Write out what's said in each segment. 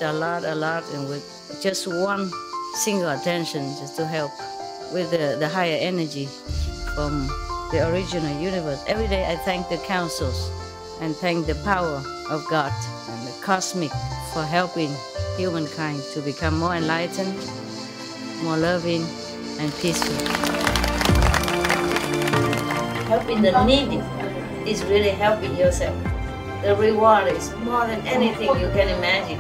with a lot, and with just one single attention, just to help with the higher energy from the original universe. Every day I thank the councils and thank the power of God and the cosmic for helping humankind to become more enlightened, more loving, and peaceful. Helping the needy is really helping yourself. The reward is more than anything you can imagine.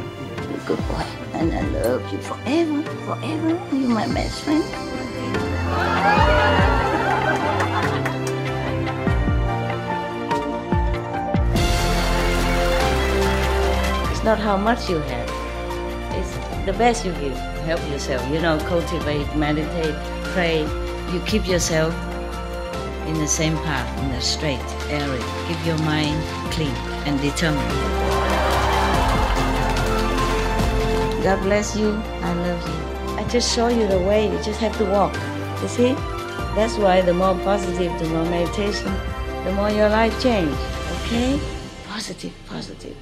You're a good boy, and I love you forever, forever. You're my best friend. It's not how much you have. It's the best you give. Help yourself. Cultivate, meditate, pray. You keep yourself in the same path, in the straight area. Keep your mind clean and determined. God bless you. I love you. I just show you the way. You just have to walk. You see? That's why the more positive, the more meditation, the more your life change. Okay? Positive, positive.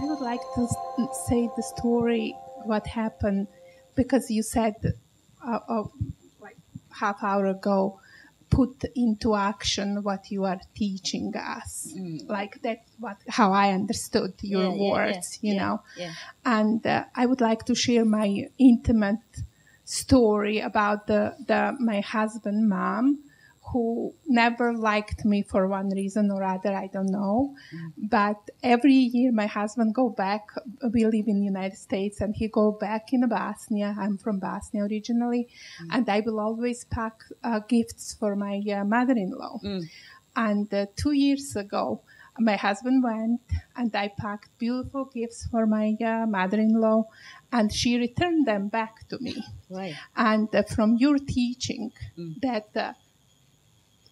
I would like to say the story, what happened, because you said like half hour ago, put into action what you are teaching us. Like that's how I understood your words, you know. Yeah. And I would like to share my intimate story about my husband, mom, who never liked me for one reason or other, I don't know. But every year my husband go back, we live in the United States, and he go back in Bosnia. I'm from Bosnia originally. And I will always pack gifts for my mother-in-law. And 2 years ago, my husband went, and I packed beautiful gifts for my mother-in-law, and she returned them back to me. Right. And from your teaching that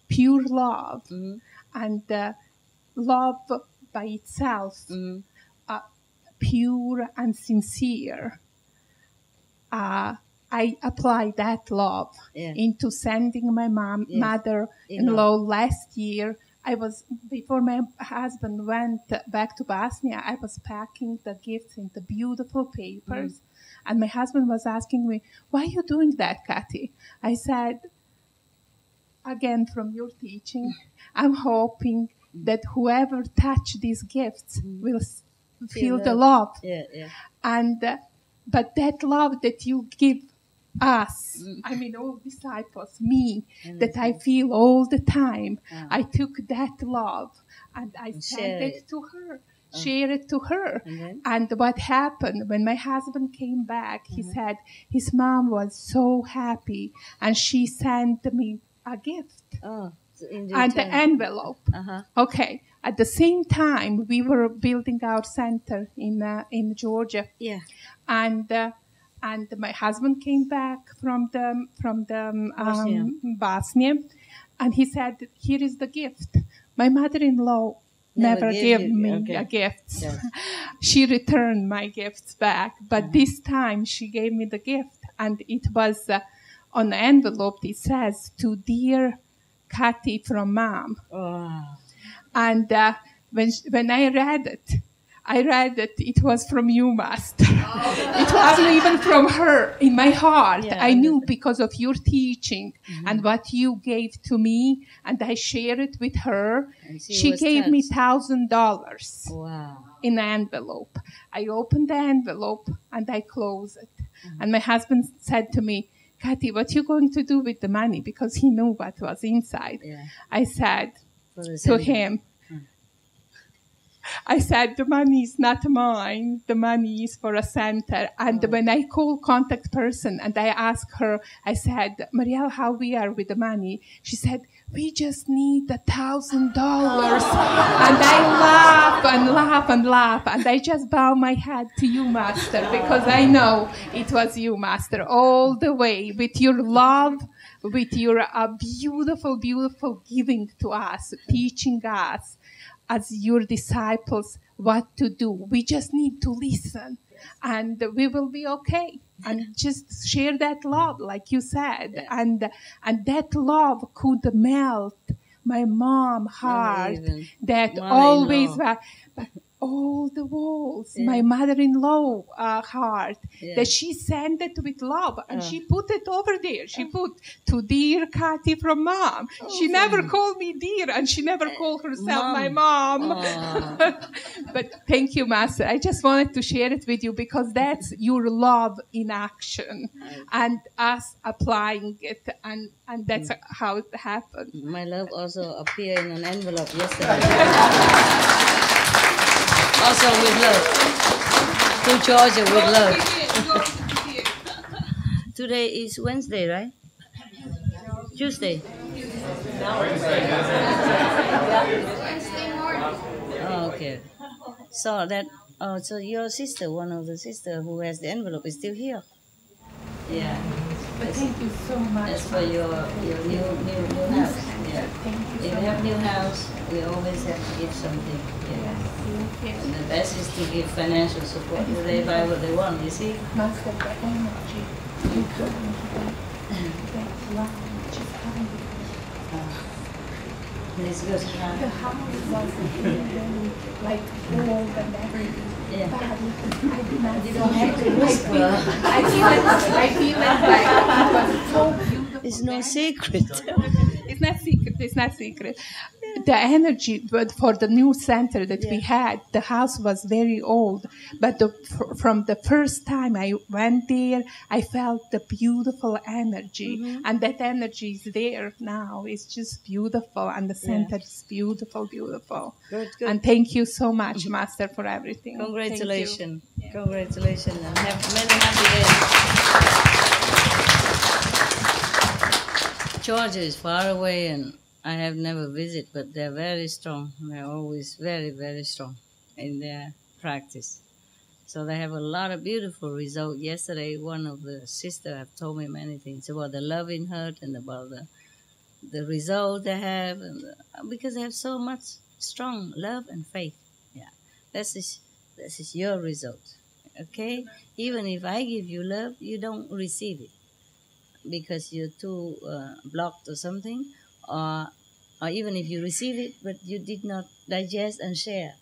pure love and love by itself, pure and sincere, I applied that love into sending my mother-in-law last year. Before my husband went back to Bosnia, I was packing the gifts into beautiful papers. And my husband was asking me, why are you doing that, Kathy? I said, again, from your teaching, I'm hoping that whoever touch these gifts will feel the love. And but that love that you give us, I mean, all disciples, me, that I feel all the time, I took that love and I sent it to her. Share it to her. And what happened when my husband came back, he said his mom was so happy and she sent me a gift and the envelope. Okay. At the same time, we were building our center in Georgia. And my husband came back from Bosnia, and he said, "Here is the gift." My mother-in-law never gave me a gift. She returned my gifts back, but this time she gave me the gift, and it was on the envelope. It says, "To dear Kathy from Mom." And when I read it, it was from you, Master. It wasn't even from her. In my heart, I knew because of your teaching and what you gave to me, and I shared it with her. She gave me $1,000 in an envelope. I opened the envelope and I closed it. And my husband said to me, "Kathy, what are you going to do with the money?" Because he knew what was inside. I said to him, the money is not mine. The money is for a center. And when I call contact person and I ask her, I said, "Marielle, how we are with the money?" She said, "We just need $1,000. And I laugh and laugh and laugh. And I just bow my head to you, Master, because I know it was you, Master, all the way with your love with your beautiful, beautiful giving to us, teaching us as your disciples what to do. We just need to listen, and we will be okay. And just share that love, like you said, and that love could melt my mom's heart that always was. All the walls, my mother-in-law heart, that she sent it with love, and she put it over there. She put to dear Kathy from mom. She never called me dear, and she never called herself my mom. But thank you, Master. I just wanted to share it with you because that's your love in action, and us applying it, and that's how it happened. My love also appeared in an envelope yesterday. Also with love. To Georgia with love. Today is Wednesday, right? Tuesday. Oh, okay. So that. Oh, so your sister, one of the sister who has the envelope, is still here. Yeah. But thank you so much. That's for your new house. Yeah. If you have new house, we always have to give something. Yeah. And the best is to give financial support. They buy what they want, you see? Master, the energy you go into that love, just coming. It's good. The house was really like old and everything. Yeah. I did not You don't have to whisper. I feel it like it was so beautiful. It's no secret. It's not secret. It's not secret. The energy, but for the new center that we had, the house was very old. But from the first time I went there, I felt the beautiful energy, and that energy is there now. It's just beautiful, and the center is beautiful, beautiful. Good. And thank you so much, Master, for everything. Congratulations. Congratulations, and have many happy days. Georgia is far away, and I have never visited, but they're very strong. They're always very, very strong in their practice. So they have a lot of beautiful results. Yesterday, one of the sisters have told me many things about the loving heart and about the result they have, and because they have so much strong love and faith. Yeah, this is your result. Okay, even if I give you love, you don't receive it because you're too blocked or something, or even if you receive it but you did not digest and share,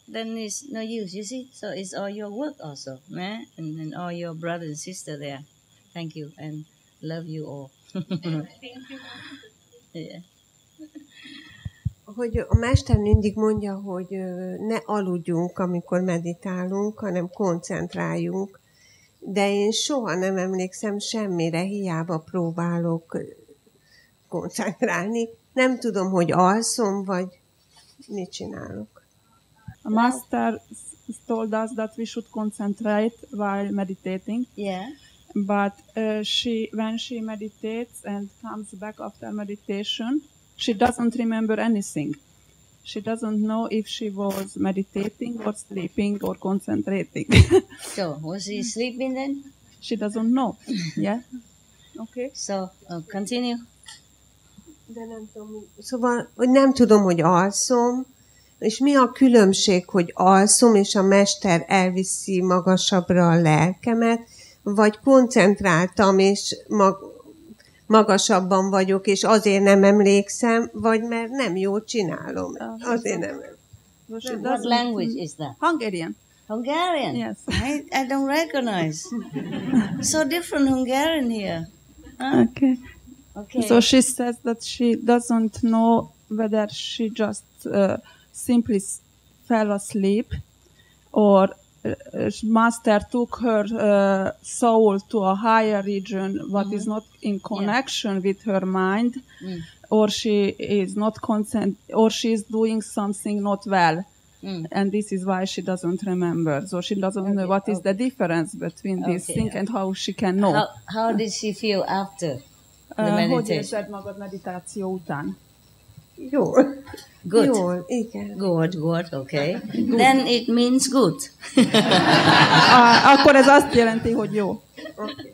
then it's no use, you see. So it's all your work also, and all your brother and sister there. Thank you and love you all. Thank you. Yeah. Hogy a mester mindig mondja, hogy ne aludjunk, amikor meditálunk, hanem koncentráljunk. De én soha nem emlékszem semmire, hiába próbálok koncentrálni. Nem tudom, hogy alszom, vagy mit csinálok. A master told us that we should concentrate while meditating. Yeah. But when she meditates and comes back after meditation, she doesn't remember anything. She doesn't know if she was meditating or sleeping or concentrating. So, was she sleeping then? She doesn't know. Yeah? Okay. So, continue. De nem tudom, szóval, hogy nem tudom, hogy alszom, és mi a különbség, hogy alszom, és a mester elviszi magasabbra a lelkemet, vagy koncentráltam, és magasabban vagyok, és azért nem emlékszem, vagy mert nem jól csinálom. Azért nem. What language is that? Hungarian. Hungarian? Yes. I don't recognize. So different Hungarian here. Huh? Okay. So she says that she doesn't know whether she just simply fell asleep or Master took her soul to a higher region, what is not in connection with her mind, or she is not or she is doing something not well, and this is why she doesn't remember. So she doesn't know what is the difference between these things and how she can know. How did she feel after the meditation? Hogy érzed magad meditáció után? Jól. Good. Jól, igen. Good, okay. Then it means good. Akkor ez azt jelenti, hogy jó. Okay.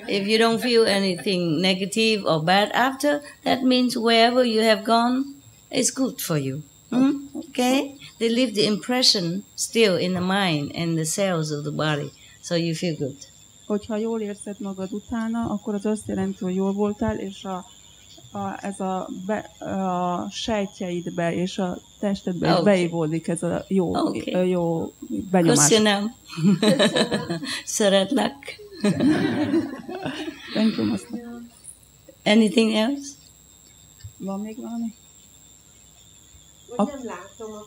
If you don't feel anything negative or bad after, that means wherever you have gone, it's good for you. Okay? They leave the impression still in the mind and the cells of the body, so you feel good. Hogyha jól érzed magad utána, akkor az azt jelenti, hogy jól voltál, és ez a sejtjeidbe és a testedbe is beivódik ez a jó benyomás. Köszönöm. Szeretlek. Thank you, Master. Anything else? Van még valami? Nem látom, a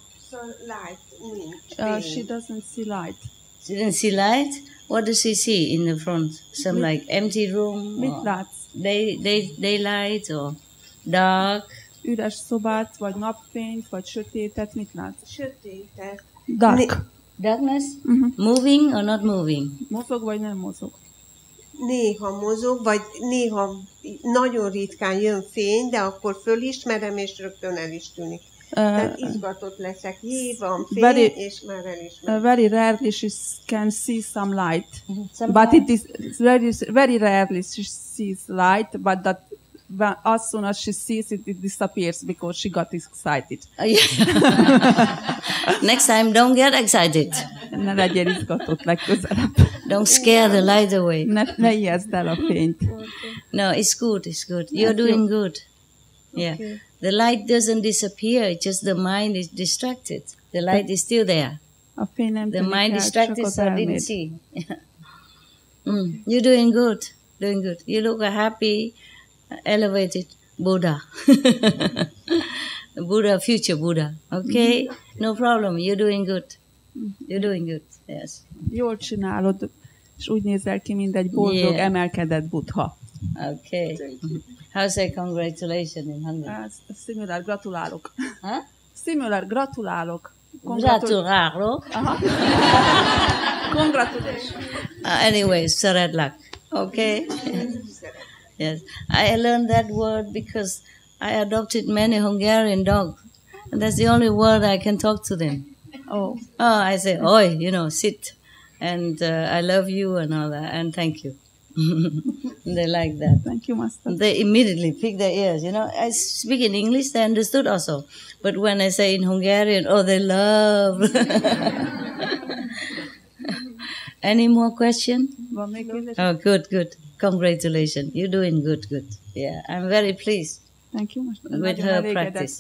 light nincs. She doesn't see light. She didn't see light? What does she see in the front? Some like empty room? Mit látsz? Daylight or dark? Üres szobát, vagy napfényt, vagy sötétet, mit látsz? Sötétet. Dark. Darkness? Moving or not moving? Mozog, vagy nem mozog? Néha mozog, vagy néha nagyon ritkán jön fény, de akkor fölismerem, és rögtön el is tűnik. Tehát izgatott leszek. Van fény, és már elismerem. Very rarely she can see some light. But it is very rarely she sees light, but that as soon as she sees it, it disappears because she got excited. Next time, don't get excited. Ne legyél izgatott legközelebb. Don't scare the light away. Ne ijeszd el a fényt. No, it's good, it's good. You're doing good. Yeah. Okay. The light doesn't disappear, it's just the mind is distracted. The light is still there. The mind distracted, so I didn't see. You're doing good, doing good. You look a happy, elevated Buddha. Buddha, future Buddha. Okay? No problem, you're doing good. You're doing good, yes. Jól csinálod, és úgy nézel ki, mint egy boldog, emelkedett Buddha. Okay. How say congratulations in Hungary? Similar, gratulálok. Huh? Similar, gratulálok. Gratulálok. Congratulations. Anyway, szeretlek. Okay? Yes. I learned that word because I adopted many Hungarian dogs. And that's the only word I can talk to them. Oh, I say, oi, sit. And I love you and all that. And thank you. They like that. Thank you, Master. They immediately pick their ears. I speak in English, they understood also. But when I say in Hungarian, they love. Any more question? Oh, good. Congratulations. You're doing good. Yeah, I'm very pleased. Thank you, Master. With her practice.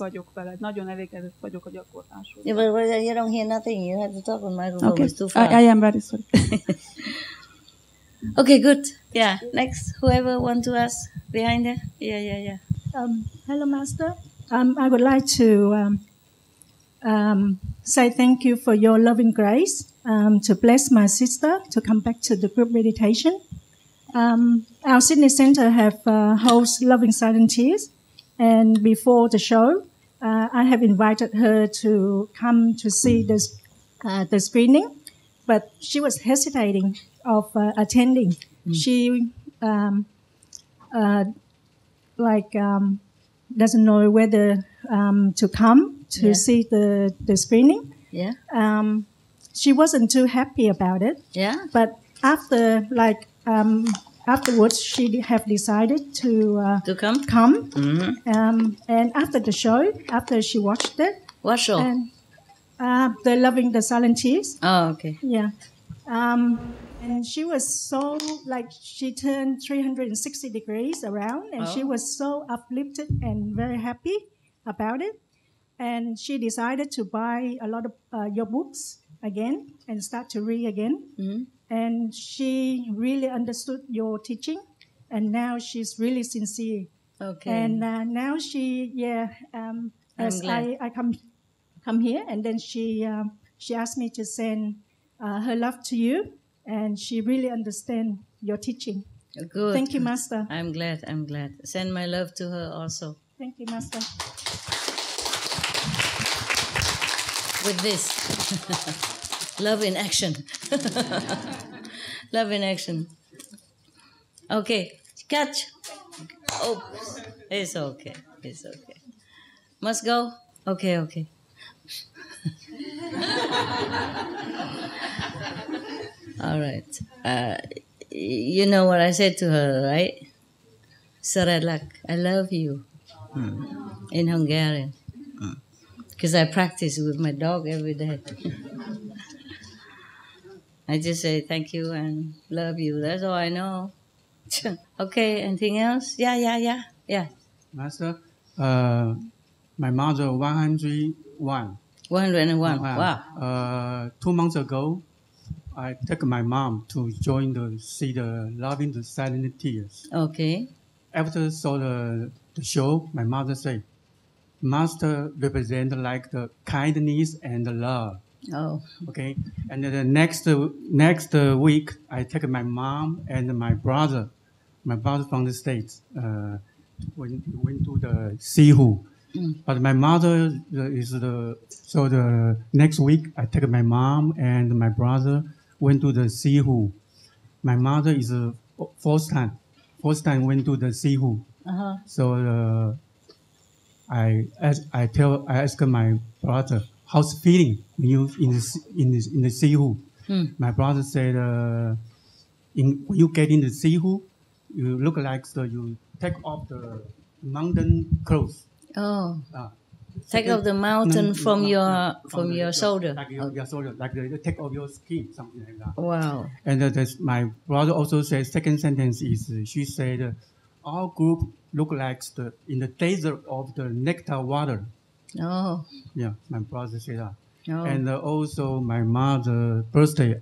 Nagyon elégedett vagyok a gyakorlásról. Yeah, but you don't hear nothing. You have to talk on microphone. Okay. It's too far. I am very sorry. Okay, good. Yeah, next. Whoever want to ask behind there? Yeah. Hello, Master. I would like to say thank you for your loving grace to bless my sister to come back to the group meditation. Our Sydney Centre have host Loving Silent Tears, and before the show, I have invited her to come to see the screening, but she was hesitating of attending. She doesn't know whether to come to see the screening. Yeah. She wasn't too happy about it. Yeah. But afterwards, she have decided to come. Mm-hmm. And after the show, after she watched it. What show? And, the Loving the Silent Tears. Oh, okay. Yeah. And she was so, she turned 360 degrees around, and she was so uplifted and very happy about it. And she decided to buy a lot of your books again and start to read again. Mm-hmm. And she really understood your teaching, and now she's really sincere. Okay. And now she, as I come here, and then she asked me to send her love to you, and she really understands your teaching. Good. Thank you, Master. I'm glad. Send my love to her also. Thank you, Master. With this. Love in action. Love in action. Okay. Catch. Oh, it's okay. Must go? Okay. All right. You know what I said to her, right? Sarelak, I love you, in Hungarian. Because I practice with my dog every day. I just say thank you and love you. That's all I know. Okay, anything else? Yeah. Master, my mother 101. 101. Wow. 2 months ago, I took my mom to see the Loving the Silent Tears. Okay. After saw the show, my mother said, Master represent like the kindness and the love. Oh. Okay. And then the next week, I take my mom and my brother from the States, went to the Sihu. But my mother the next week I take my mom and my brother went to the Sihu. My mother is first time went to the Sihu. So I ask my brother how's feeling when you in the Sihu. My brother said when you get in the Sihu, you look like you take off the mountain clothes. Oh. Take off the mountain from your shoulder. Like your shoulder, like they take off your skin, something like that. Wow. And my brother also said, second sentence is, she said, our group look like in the desert of the nectar water. Oh. Yeah, my brother said that. Oh. And also my mother's birthday,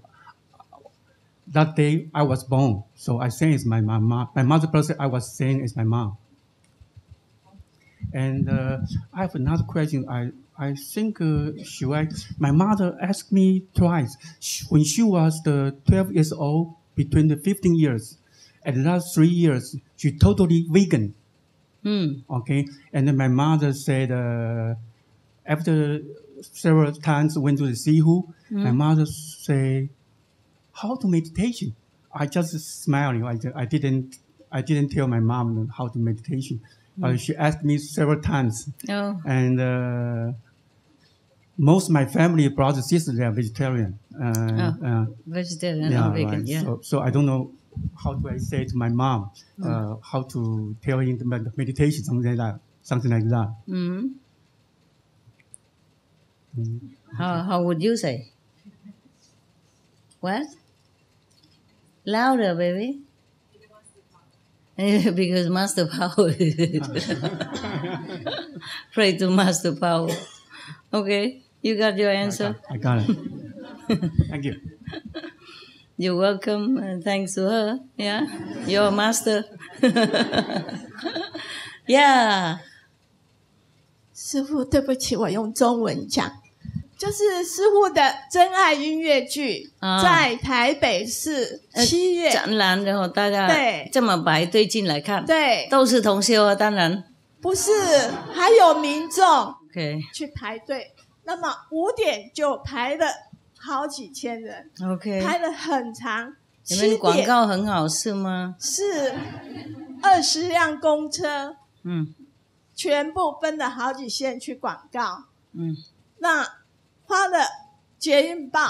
that day I was born, so I say it's my mom. My mother's birthday, I was saying it's my mom. And I have another question. I think my mother asked me twice. When she was 12 years old, between the 15 years, and the last 3 years, she totally vegan. Okay, and then my mother said after several times went to the Sihu, my mother say, how to meditation? I just smiling. I didn't tell my mom how to meditation. She asked me several times. Oh. And most of my family, brothers, sisters, they are vegetarian. Vegetarian or vegan, right. yeah. So I don't know how do I say to my mom how to tell him the meditation, something like that. How would you say? What? Louder, baby. Because Master Power. Pray to Master Power. Okay, you got your answer? I got it. Thank you. You're welcome, and thanks to her. Yeah, you're a master. Yeah. 师父，对不起，我用中文讲。就是师父的真爱音乐剧，在台北市7月展览，然后大家对这么排队进来看，对，都是同修啊，当然不是，还有民众 OK 去排队。那么5点就排了好几千人 OK， 排了很长。你们广告很好是吗？是20辆公车，全部分了好几线去广告，那花了捷运报，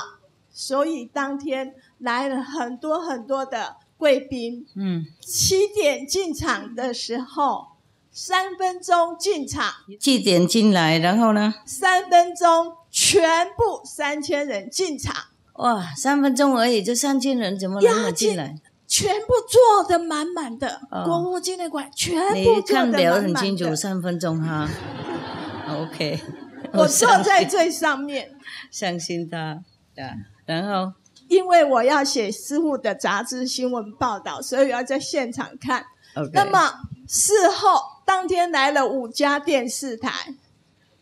所以当天来了很多很多的贵宾。7点进场的时候，3分钟进场。7点进来，然后呢？3分钟，全部3000人进场。哇，3分钟而已，就3000人，怎么那么进来？全部坐得满满的，国父纪念馆全部坐得满满的。你看表很清楚，3分钟哈。OK。我坐在最上面，相信他，然后因为我要写师父的杂志新闻报道，所以我要在现场看。Okay. 那么事后当天来了5家电视台，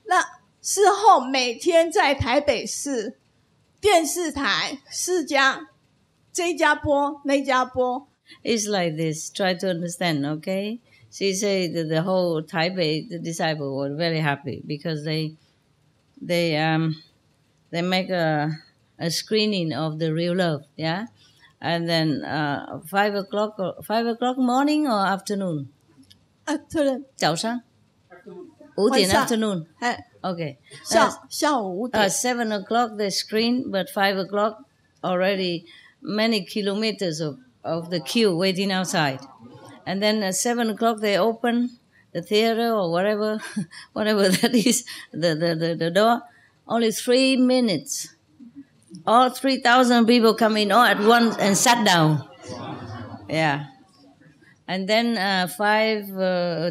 那事后每天在台北市电视台4家，这一家播，那一家播。It's like this. Try to understand, okay? She said that the whole Taipei, the disciple, were very happy because they make a screening of the real love, yeah, and then 5 o'clock morning or afternoon? Afternoon. 早上5点 afternoon. Okay. 下午5点。7 o'clock they screen, but 5 o'clock already many kilometers of of the queue waiting outside. And then at 7 o'clock they open the theater or whatever, whatever that is, the door. Only 3 minutes. All 3,000 people come in all at once and sat down. Yeah. And then 5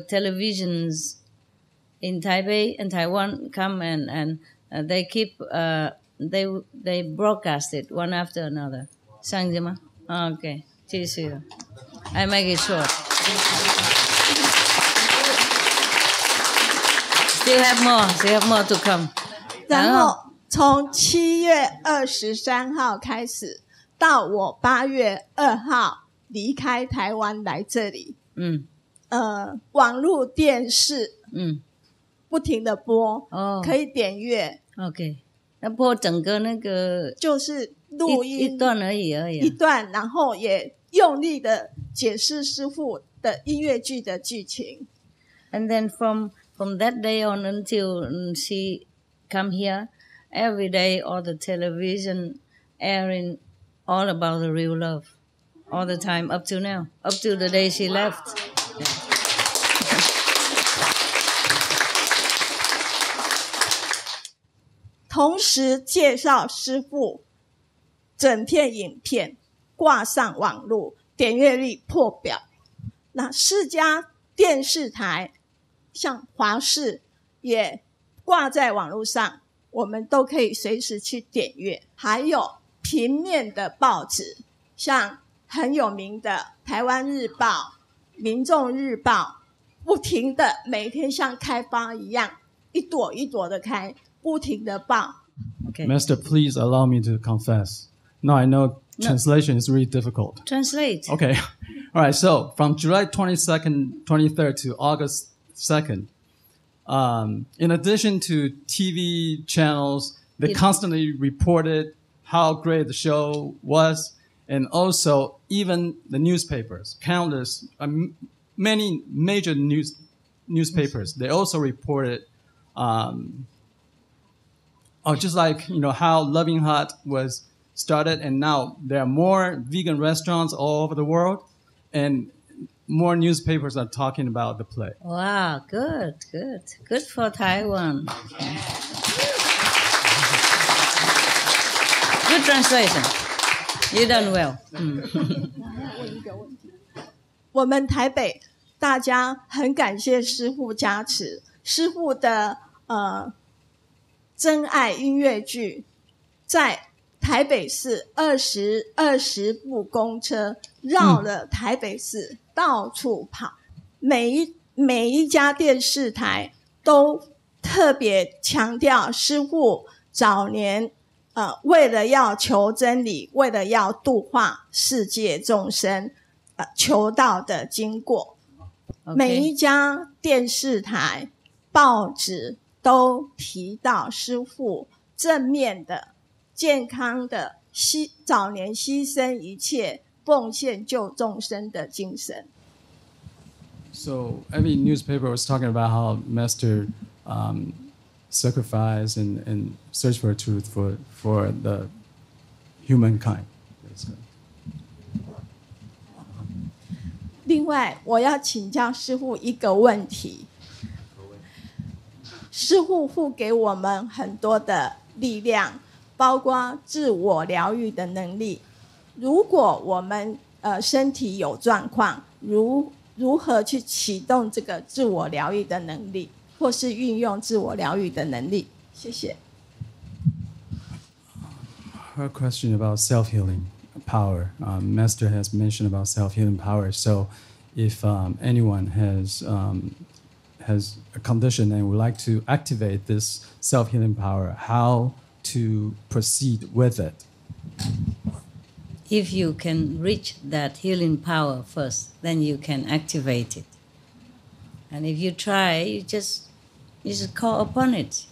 televisions in Taipei and Taiwan come and they keep, they broadcast it one after another. 上去吗? Okay. 继续. I make it short. Still have more to come. 然后从7月23号开始，到我8月2号离开台湾来这里。网络电视，不停的播，可以点阅。OK， 那播整个那个就是录音一段而已。一段，然后也用力的解释师父的音乐剧的剧情。And then from that day on until she come here, every day all the television airing all about the real love, all the time up to now, up to the day she left. 同时介绍师父整片影片挂上网络，点阅率破表。那4家电视台像华视也挂在网络上，我们都可以随时去点阅。还有平面的报纸，像很有名的台湾日报、民众日报，不停的每天像开花一样，一朵一朵的开，不停的报。Okay. Master, please allow me to confess. No, I know translation is really difficult. Translate. Okay. All right. So from July 22nd, 23rd to August 2nd, in addition to TV channels, they constantly reported how great the show was, and also even the newspapers, countless, many major newspapers, they also reported, just like, how Loving Heart was started, and now there are more vegan restaurants all over the world, and more newspapers are talking about the play. Wow, good for Taiwan. Good translation. You done well. 我们台北大家很感谢师父加持，师父的真爱音乐剧在台北市20部公车绕了台北市到处跑，每一家电视台都特别强调师父早年为了要求真理，为了要度化世界众生求道的经过。每一家电视台报纸都提到师父正面的健康的早年牺牲一切奉献救众生的精神。 So every newspaper was talking about how Master sacrificed and searched for truth for the humankind. 另外，我要请教师父一个问题。师父赋给我们很多的力量，包括自我疗愈的能力。如果我们身体有状况，如何去启动这个自我疗愈的能力，或是运用自我疗愈的能力？谢谢。Her question about self-healing power. Master has mentioned about self-healing power. So, if anyone has a condition and would like to activate this self-healing power, how to proceed with it? If you can reach that healing power first, then you can activate it. And if you try, you just call upon it,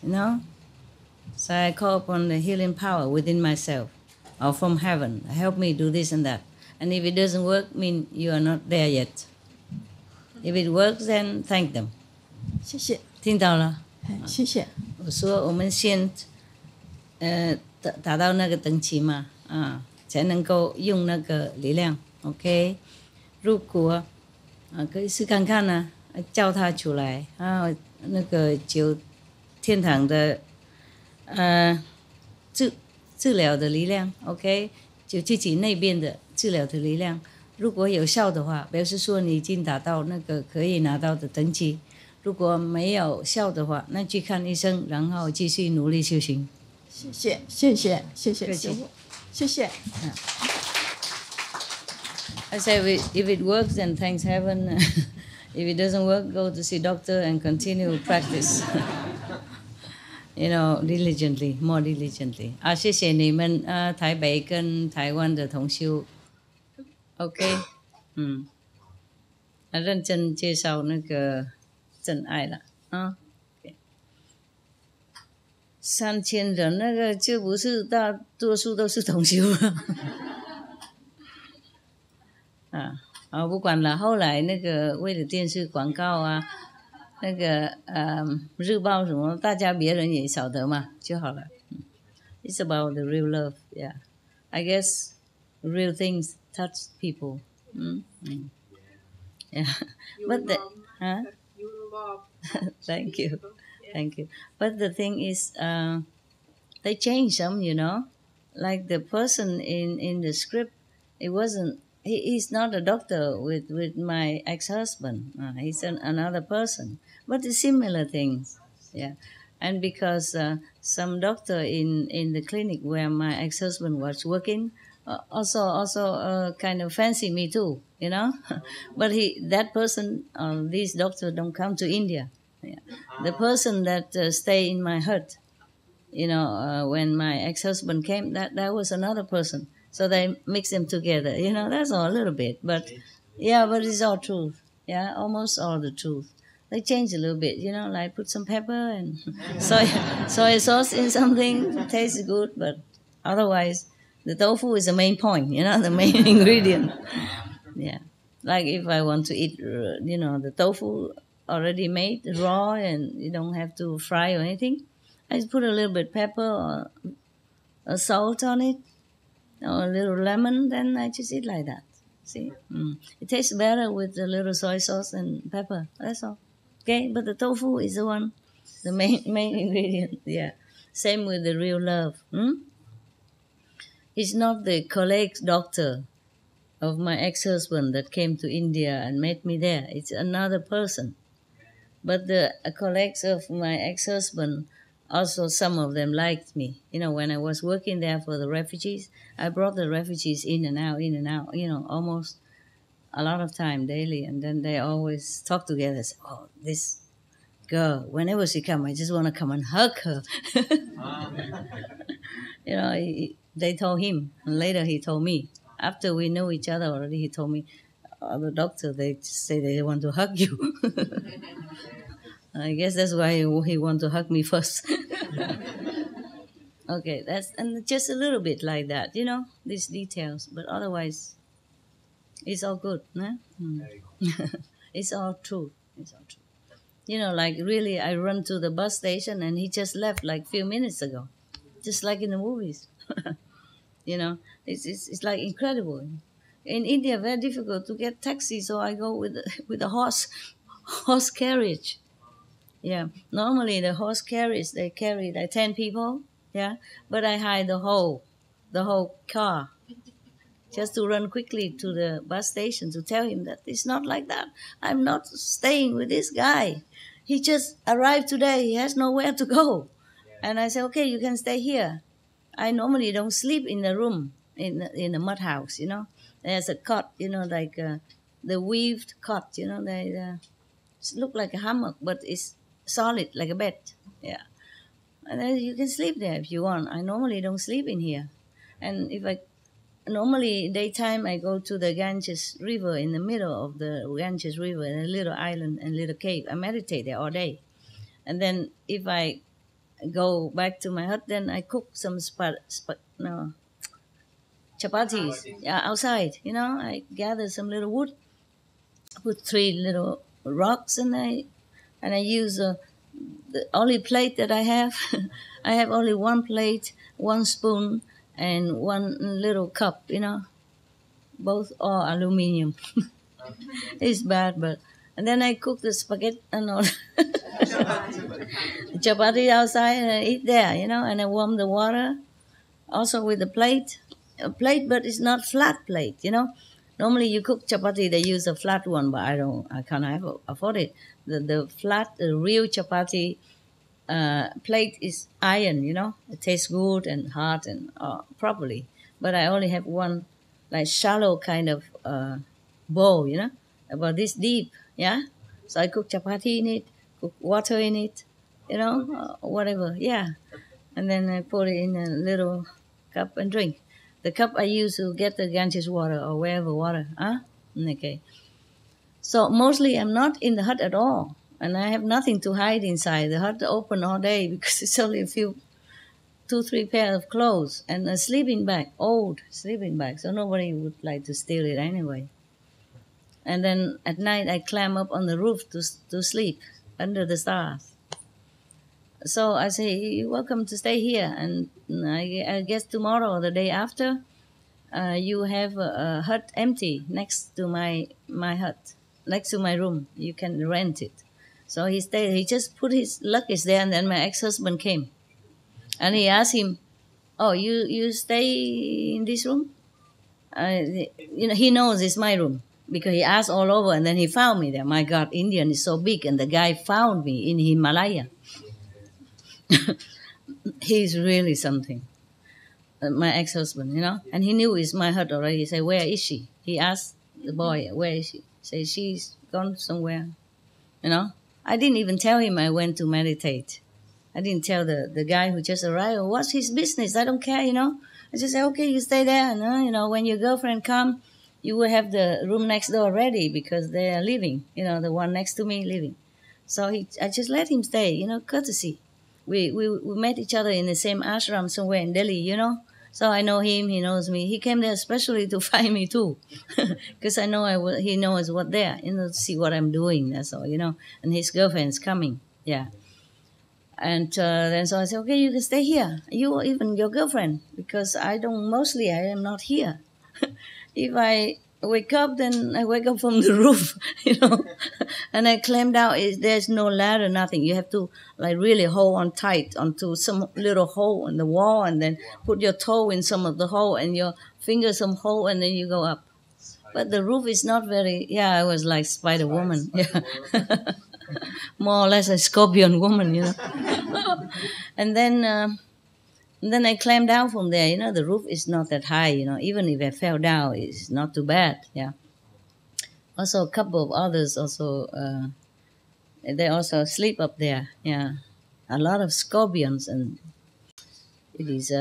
So I call upon the healing power within myself or from heaven. Help me do this and that. And if it doesn't work, mean you are not there yet. If it works, then thank them. 谢谢。听到了？谢谢。我说我们先达到那个等级嘛，才能够用那个力量 OK， 如果可以试看看呢，叫他出来啊，那个就天堂的治疗的力量 ，OK， 就自己那边的治疗的力量，如果有效的话，表示说你已经达到那个可以拿到的等级；如果没有效的话，那去看医生，然后继续努力修行。谢谢，谢谢，谢谢师父，谢谢。I say, if it works, then thanks heaven. If it doesn't work, go to see doctor and continue practice. Diligently, more diligently. 谢谢你们台北跟台湾的同修 ，OK， 认真介绍那个真爱了啊。3000人那个就不是大多数都是同修了。不管了，后来那个为了电视广告啊。那个日报什么，大家别人也晓得嘛就好了。It's about the real love, yeah. I guess real things touch people. Yeah. But thank you. But the thing is, they changed some, Like the person in the script, it wasn't. He's not a doctor with my ex-husband. He's another person. But it's similar things, yeah. And because some doctor in the clinic where my ex-husband was working also kind of fancy me too, But that person, these doctors don't come to India. Yeah. The person that stay in my hut, when my ex-husband came, that was another person. So they mix them together, That's all a little bit, but but it's all truth. Yeah, almost all the truth. They change a little bit, like put some pepper and soy sauce in something, tastes good, but otherwise the tofu is the main point, the main ingredient. Yeah, like if I want to eat, the tofu already made raw and you don't have to fry or anything, I just put a little bit pepper or a salt on it, or a little lemon, then I just eat like that. See, it tastes better with a little soy sauce and pepper. That's all. Okay, but the tofu is the one, the main ingredient. Yeah, same with the real love. It's not the colleague doctor of my ex-husband that came to India and met me there. It's another person. But the colleagues of my ex-husband, also some of them liked me. When I was working there for the refugees, I brought the refugees in and out, almost a lot of time daily. And then they always talk together. Say, oh, this girl, whenever she comes, I just want to come and hug her. They told him, and later he told me. After we knew each other already, he told me, the doctor, they just say they want to hug you. I guess that's why he want to hug me first. Okay, and just a little bit like that, these details. But otherwise, it's all good, nah? It's all true. It's all true. Like really, I run to the bus station and he just left like a few minutes ago, just like in the movies. It's like incredible. In India, very difficult to get taxi, so I go with a horse carriage. Yeah, normally the horse carriage they carry like 10 people. Yeah, but I hide the whole car just to run quickly to the bus station to tell him that it's not like that. I'm not staying with this guy. He just arrived today. He has nowhere to go. And I say, okay, you can stay here. I normally don't sleep in the room in the mud house. There's a cot. Like the weaved cot. They look like a hammock, but it's solid like a bed. Yeah. And then you can sleep there if you want. I normally don't sleep in here. And normally daytime I go to the Ganges River, in the middle of the Ganges River, in a little island and little cave. I meditate there all day. And then if I go back to my hut, then I cook some chapatis outside. I gather some little wood, put 3 little rocks, and I use the only plate that I have. I have only 1 plate, 1 spoon, and 1 little cup, both all aluminium. It's bad, but and then I cook the spaghetti and all chapati outside and I eat there, you know, and I warm the water also with a plate, but it's not flat plate, you know. Normally you cook chapati, they use a flat one, but I can't afford it. The flat, the real chapati plate is iron, you know. It tastes good and hot and properly. But I only have one, like shallow kind of bowl, you know, about this deep, yeah. So I cook chapati in it, cook water in it, you know, whatever, yeah. And then I put it in a little cup and drink. The cup I use to get the Ganges water or wherever water, Okay. So mostly I'm not in the hut at all. And I have nothing to hide inside. The hut open all day because it's only 2-3 pairs of clothes and a sleeping bag, old sleeping bag. So nobody would like to steal it anyway. And then at night I climb up on the roof to sleep under the stars. So I say, you're welcome to stay here. And I guess tomorrow or the day after, you have a hut empty next to my hut, next to my room. You can rent it. So he stayed. He just put his luggage there, and then my ex-husband came. And he asked him, oh, you stay in this room? You know, he knows it's my room because he asked all over, and then he found me there. My God, Indian is so big, and the guy found me in Himalaya. He's really something. My ex-husband, you know, and he knew it's my hut already. He said, where is she? He asked the boy, where is she? He said, she's gone somewhere, you know. I didn't even tell him I went to meditate. I didn't tell the guy who just arrived, what's his business? I don't care, you know. I just said, okay, you stay there. And, you know, when your girlfriend come, you will have the room next door ready because they are leaving, you know, the one next to me leaving. So I just let him stay, you know, courtesy. We met each other in the same ashram somewhere in Delhi, you know. So I know him, he knows me. He came there especially to find me too, because I know he knows what there, you know, to see what I'm doing. That's all, you know. And his girlfriend's coming, yeah. And then so I said, okay, you can stay here. You or even your girlfriend, because I am not here. If I wake up, then I wake up from the roof, you know, and I climbed out. There's no ladder, nothing. You have to like really hold on tight onto some little hole in the wall, and then put your toe in some of the hole and your finger some hole, and then you go up. But the roof is not very. Yeah, I was like Spider Woman. Yeah, more or less a scorpion woman, you know. And then I climbed down from there. You know, the roof is not that high, you know. Even if I fell down, it's not too bad, yeah. Also, a couple of others also, they also sleep up there, yeah. A lot of scorpions, and it is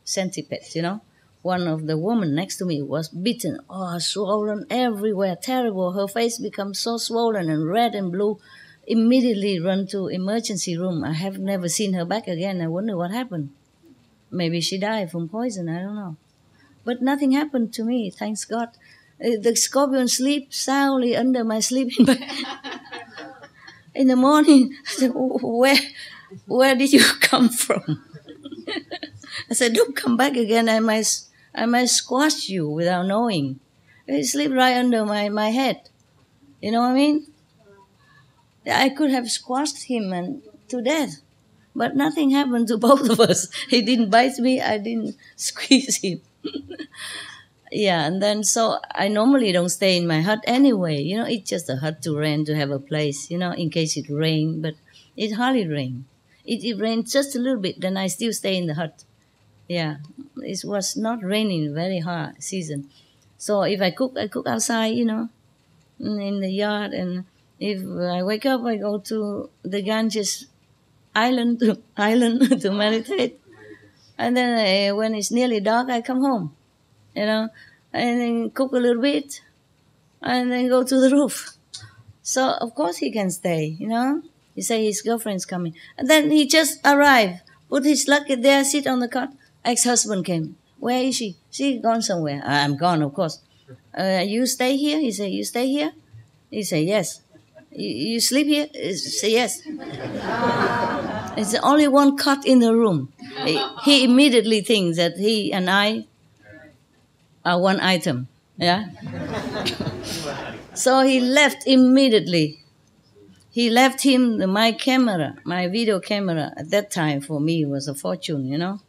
centipedes, you know. One of the women next to me was bitten, swollen everywhere, terrible. Her face becomes so swollen and red and blue. Immediately run to emergency room. I have never seen her back again. I wonder what happened. Maybe she died from poison, I don't know. But nothing happened to me, thanks God. The scorpion sleeps soundly under my sleeping bag. In the morning, I said, where did you come from? I said, don't come back again, I might squash you without knowing. You sleep right under my head. You know what I mean? I could have squashed him to death. But nothing happened to both of us. He didn't bite me. I didn't squeeze him. Yeah, and then so I normally don't stay in my hut anyway. You know, it's just a hut to rent, to have a place, you know, in case it rains. But it hardly rains. It rains just a little bit, then I still stay in the hut. Yeah, it was not raining very hard season. So if I cook outside, you know, in the yard. And if I wake up, I go to the Ganges island to meditate, and then when it's nearly dark, I come home, you know, and then cook a little bit, and then go to the roof. So of course he can stay, you know. He say his girlfriend's coming, and then he just arrived, put his luggage there, sit on the cot. Ex-husband came. Where is she? She gone somewhere. I'm gone, of course. You stay here? He said, you stay here? He said, yes. You sleep here? He said, yes. It's only one cot in the room. He immediately thinks that he and I are one item. Yeah. So he left immediately. He left him my camera, my video camera. At that time, for me, was a fortune, you know.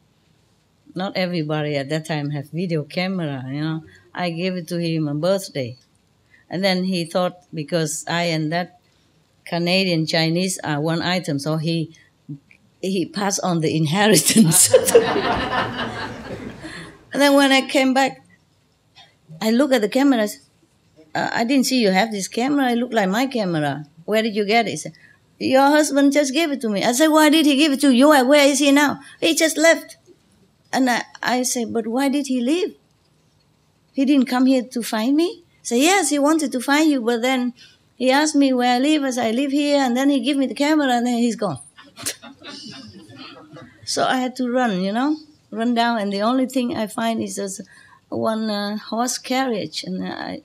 Not everybody at that time have video camera, you know. I gave it to him on birthday. And then he thought, because I and that Canadian Chinese are one item, so he passed on the inheritance. And then when I came back, I look at the cameras. I didn't see you have this camera. It looked like my camera. Where did you get it? He said, your husband just gave it to me. I said, why did he give it to you? Where is he now? He just left. And I said, but why did he leave? He didn't come here to find me? I said, yes, he wanted to find you, but then he asked me where I live. I said, I live here. And then he gave me the camera, and then he's gone. So I had to run, you know, run down. And the only thing I find is there's one horse carriage. And I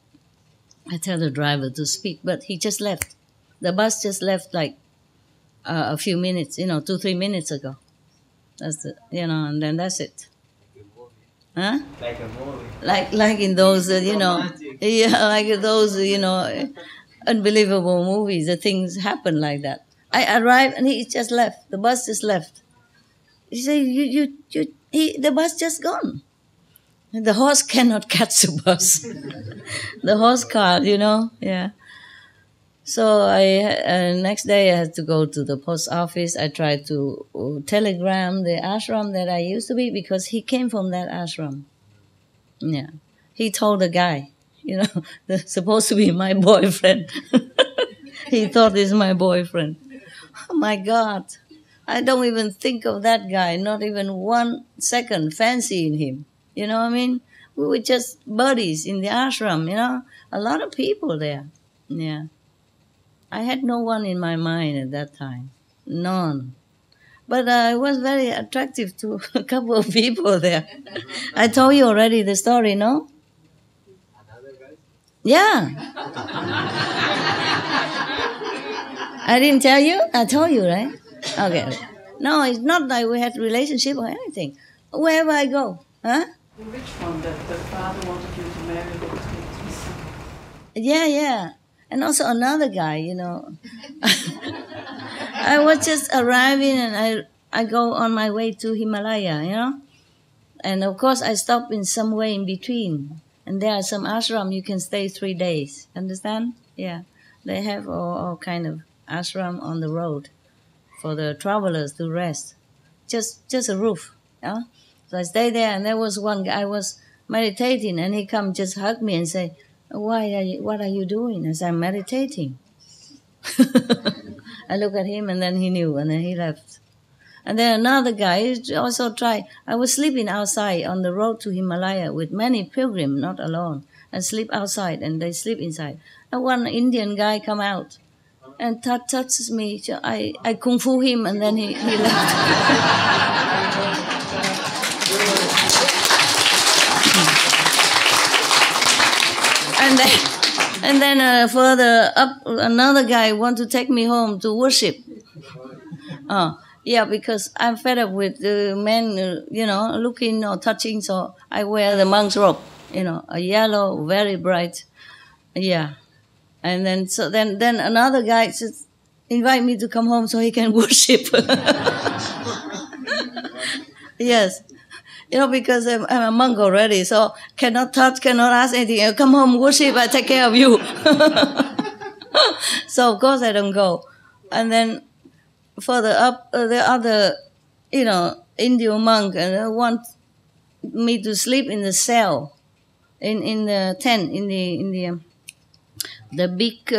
tell the driver to speak, but he just left. The bus just left like a few minutes, 2-3 minutes ago. That's the, and then that's it. Huh? Like a movie. Like in those, yeah, like those, unbelievable movies. The things happen like that. I arrived and he just left. The bus just left. He said, the bus just gone. The horse cannot catch the bus. The horse cart, yeah. So next day I had to go to the post office. I tried to telegram the ashram that I used to be, because he came from that ashram. Yeah. He told the guy, that's supposed to be my boyfriend. He thought he's my boyfriend. Oh my God. I don't even think of that guy, not even 1 second fancying him. You know what I mean? We were just buddies in the ashram, a lot of people there. Yeah. I had no one in my mind at that time. None. But I was very attractive to a couple of people there. I told you already the story, no? Another guy? Yeah. I didn't tell you? I told you, right? Okay. No, it's not like we had a relationship or anything. Wherever I go. Huh? Which one? That the father wanted you to marry the Yeah. And also another guy, I was just arriving and I go on my way to Himalaya, And of course I stop in some way in between. And there are some ashram you can stay 3 days. Understand? Yeah. They have all kind of ashram on the road for the travelers to rest. Just a roof. Yeah? So I stayed there, and there was one guy, I was meditating, and he come just hug me and say, what are you doing? I said, I'm meditating. I look at him, and then he knew, and then he left. And then another guy also tried. I was sleeping outside on the road to Himalaya with many pilgrims, not alone, and sleep outside, and they sleep inside. And one Indian guy come out and touches me. So I kung fu him, and then he left. And then further up, another guy want to take me home to worship. Yeah, because I'm fed up with the men, looking or touching, so I wear the monk's robe, a yellow, very bright. Yeah. And then another guy says, invite me to come home so he can worship. Yes. Because I'm a monk already, so cannot touch, cannot ask anything. Come home, worship, I take care of you. So, of course, I don't go. And then further up, the other, Indian monk want me to sleep in the cell, in the tent, in the big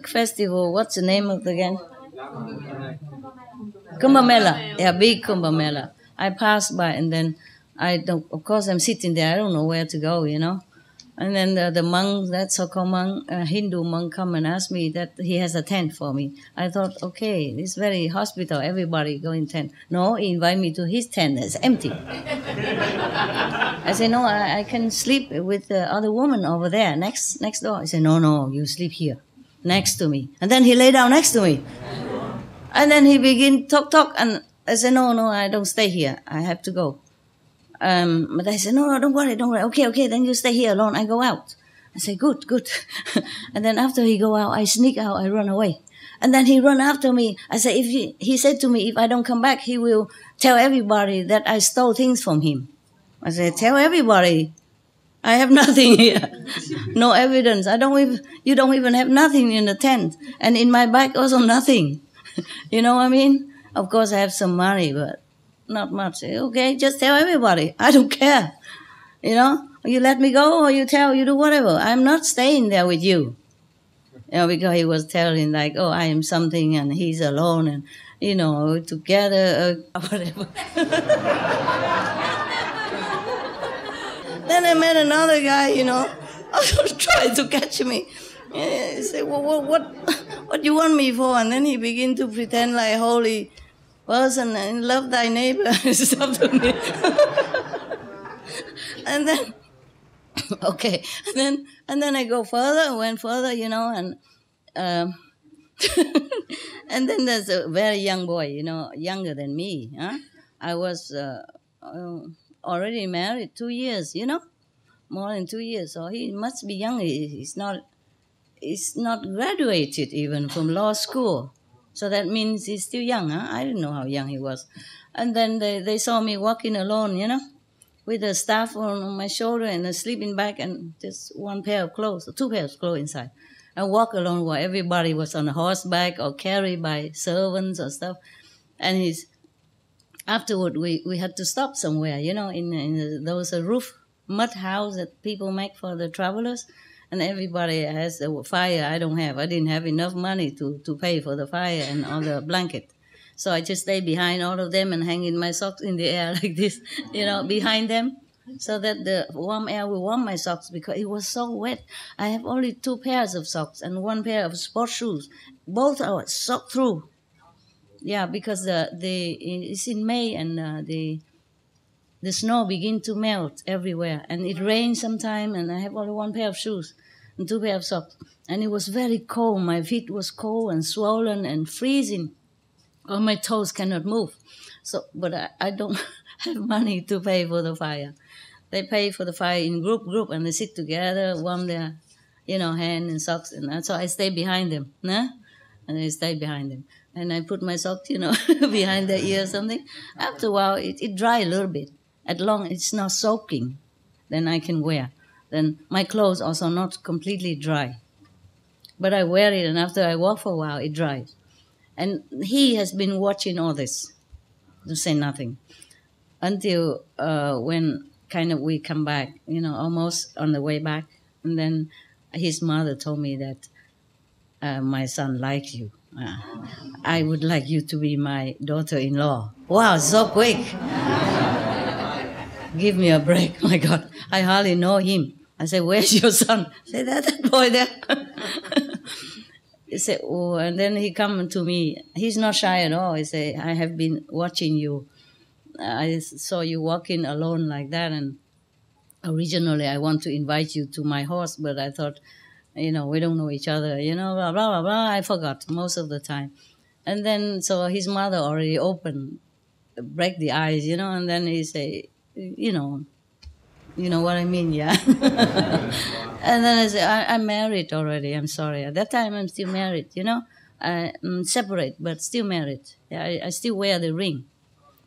festival. What's the name of it again? Kumbh Mela. Yeah, big Kumbh Mela. I passed by, and then of course, I'm sitting there. I don't know where to go, And then the monk, that so-called monk, Hindu monk, come and ask me that he has a tent for me. I thought, okay, this is very hospital. Everybody go in tent. No, he invite me to his tent. It's empty. I said, no, I can sleep with the other woman over there, next door. I said, no, you sleep here, next to me. And then he lay down next to me. And then he begin talk, and I said, no, I don't stay here. I have to go. But I said, no, don't worry. Okay, then you stay here alone. I go out. I say, good, good. And then after he go out, I sneak out, I run away. And then he run after me. I say, he said to me, if I don't come back, he will tell everybody that I stole things from him. I say, tell everybody. I have nothing here. No evidence. You don't even have nothing in the tent. And in my bag also nothing. You know what I mean? Of course I have some money, but not much. Okay, just tell everybody. I don't care. You know, you let me go or you do whatever. I'm not staying there with you. You know, because he was telling like, oh, I am something and he's alone and, you know, together, whatever. Then I met another guy, you know, trying to catch me. He said, well, what do you want me for? And then he began to pretend like a holy person and love thy neighbor and stuff to me. And then, okay, and then I went further, you know, and and then there's a very young boy, you know, younger than me. Huh? I was already married 2 years, you know, more than 2 years. So he must be young. He's not graduated even from law school. So that means he's still young. Huh? I didn't know how young he was. And then they saw me walking alone, you know, with a staff on my shoulder and a sleeping bag and just one pair of clothes, or 2 pairs of clothes inside. I walk alone while everybody was on a horseback or carried by servants or stuff. And afterward, we had to stop somewhere, you know, there was a roof mud house that people make for the travelers. And everybody has a fire. I didn't have enough money to pay for the fire and all the blanket. So I just stay behind all of them and hanging my socks in the air like this, you know, behind them, so that the warm air will warm my socks because it was so wet. I have only 2 pairs of socks and 1 pair of sports shoes. Both are soaked through. Yeah, because it's in May and the snow begin to melt everywhere. And it rains sometime and I have only 1 pair of shoes and 2 pairs of socks. And it was very cold. My feet was cold and swollen and freezing. All my toes cannot move. So, but I don't have money to pay for the fire. They pay for the fire in group, and they sit together, warm their, you know, hand and socks. And so I stay behind them, nah? And I stay behind them. And I put my socks, you know, behind their ear or something. After a while, it dry a little bit. As long as it's not soaking, then I can wear. Then my clothes also not completely dry. But I wear it, and after I walk for a while, it dries. And he has been watching all this, to say nothing, until when kind of we come back, you know, almost on the way back. And then his mother told me that my son likes you. I would like you to be my daughter-in-law. Wow, so quick. Give me a break, my God. I hardly know him. I said, where's your son? I said, that boy there. He said, oh, and then he come to me. He's not shy at all. He said, I have been watching you. I saw you walking alone like that, and originally I want to invite you to my horse, but I thought, you know, we don't know each other, you know, blah, blah, blah, blah. I forgot most of the time. And then, so his mother already break the ice, you know, and then he say, you know what I mean, yeah. And then I said, I'm married already, I'm sorry. At that time, I'm still married, you know. I'm separate, but still married. Yeah, I still wear the ring.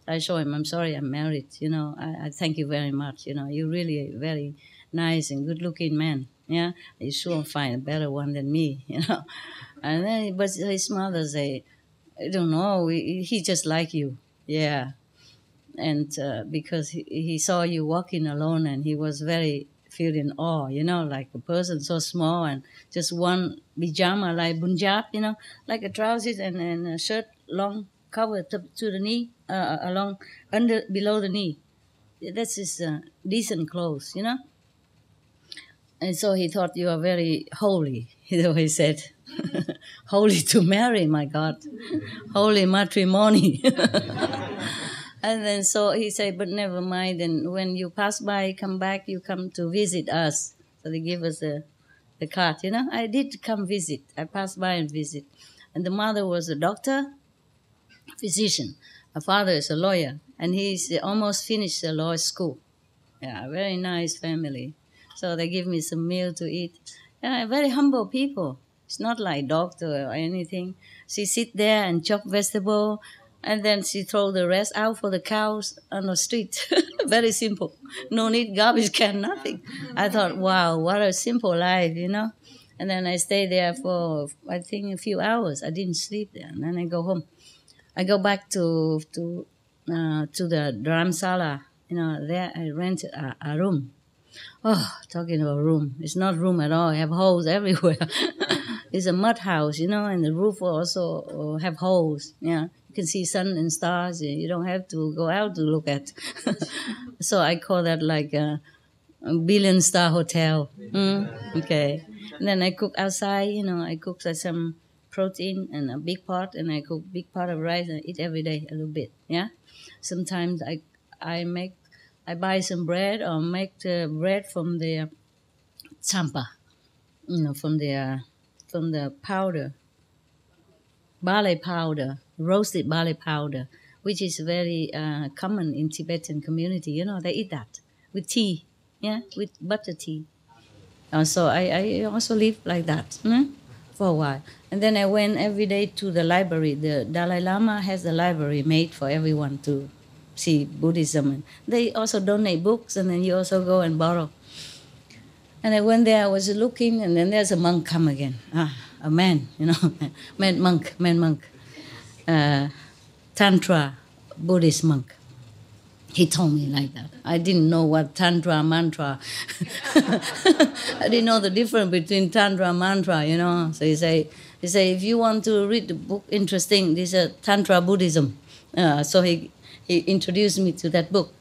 I show him, I'm sorry, I'm married, you know. I thank you very much, you know. You're really a very nice and good-looking man, yeah. You sure find a better one than me, you know. And then, but his mother say, I don't know, he just like you, yeah. And because he saw you walking alone, and he was very feeling awe, you know, like a person so small and just one pajama like Punjab, you know, like a trousers and a shirt long covered to the knee, below the knee. That's his decent clothes, you know. And so he thought you are very holy, the way he said. Holy to marry, my God. Holy matrimony. And then so he said, but never mind. And when you pass by, come back, you come to visit us. So they give us the card, you know. I did come visit. I passed by and visit. And the mother was a doctor, physician. Her father is a lawyer. And he's almost finished the law school. Yeah, very nice family. So they give me some meal to eat. Very humble people. It's not like doctor or anything. She sit there and chop vegetable, and then she throw the rest out for the cows on the street. Very simple. No need garbage can, nothing. I thought, wow, what a simple life, you know. And then I stayed there for, I think, a few hours. I didn't sleep there. And then I go home. I go back to the Dharamsala. You know, there I rented a room. Oh, talking about room. It's not room at all. I have holes everywhere. It's a mud house, you know, and the roof also have holes. Yeah, you can see sun and stars. You don't have to go out to look at. So I call that like a billion-star hotel. Okay. And then I cook outside, you know, I cook some protein and a big pot, and I cook big pot of rice and eat every day a little bit, yeah? Sometimes I buy some bread or make the bread from the champa, you know, from the powder, barley powder, roasted barley powder, which is very common in Tibetan community, you know, they eat that with tea, yeah, with butter tea. So I also live like that for a while. And then I went every day to the library. The Dalai Lama has a library made for everyone to see Buddhism. And they also donate books, and then you also go and borrow. And I went there, I was looking, and then there's a monk come again. A man, you know, man monk. Tantra Buddhist monk. He told me like that. I didn't know what Tantra mantra. I didn't know the difference between Tantra and mantra, you know. So he say, if you want to read the book interesting, this is Tantra Buddhism. So he introduced me to that book.